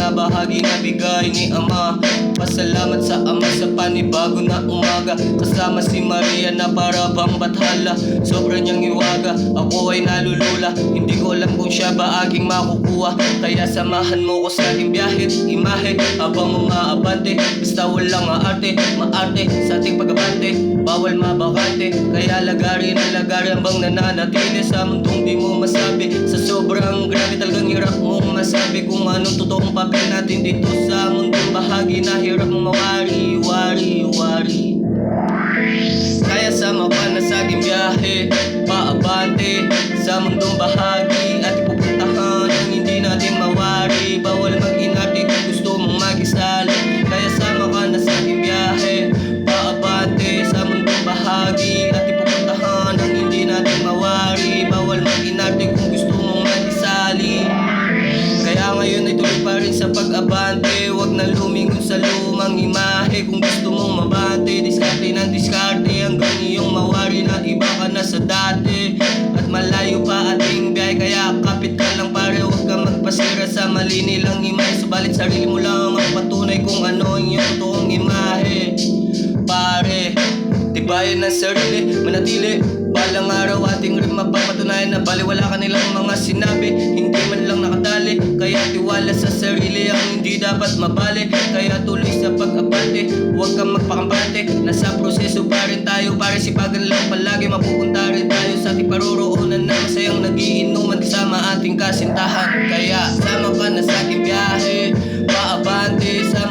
na bahagi na bigay ni Ama. Pasalamat sa Ama sa panibago na umaga. Kasama si Maria na para bang bathala. Sobrang niyang iwaga, ako ay nalulula. Hindi ko alam kung siya ba aking makukuha. Kaya samahan mo ko sa ating biyahe't imahe. Habang umaabante, basta walang maarte sa ating pag-abante, bawal mabakante. Kaya lagari na lagari hanggang nananatili sa mundong di mo masabi. Sa sobrang grabe talagang hirap mong masabi kung anong totoong papel natin dito sa mundong bahagi na hirap mong mawari-wari. Kaya sama ka na sa aking biyahe, paabante sa mundong bahagi at ipupuntahan ang hindi natin mawari. Bawal mag-inarte kung gusto mong makisali. Kaya sama ka na sa aking biyahe, paabante sa mundong bahagi at ipupuntahan ang hindi natin mawari. Bawal mag-inarte kung gusto mong makisali. Kaya ngayon ay tuloy pa rin sa pag-abante. Huwag na lumingon sa lumang imahe. Kung gusto mong mabante, diskarte ng diskarte hanggang iyong mawari na iba ka na sa dati. At malayo pa ating biyahe, kaya kapit ka lang pare. Huwag ka magpasira sa mali nilang imahe. Subalit sarili mo lang ang magpatunay kung ano ang iyong totoong imahe. Pare, tibayan ng sarili, manatili. Balang araw ating rin mapapatunayan na baliwala ka nilang mga sinabi. Hindi man lang nakadali, kaya tiwala sa sarili ang hindi dapat mabali. Kaya tuloy sa pag-abante, huwag kang magpakampante. Nasa proseso pa rin tayo, pare sipagan lang palagi. Mapupunta rin tayo sa ating paroroonan na masayang nagiinuman kasama ating kasintahan. Kaya sama ka na sa ating biyahe, paabante sa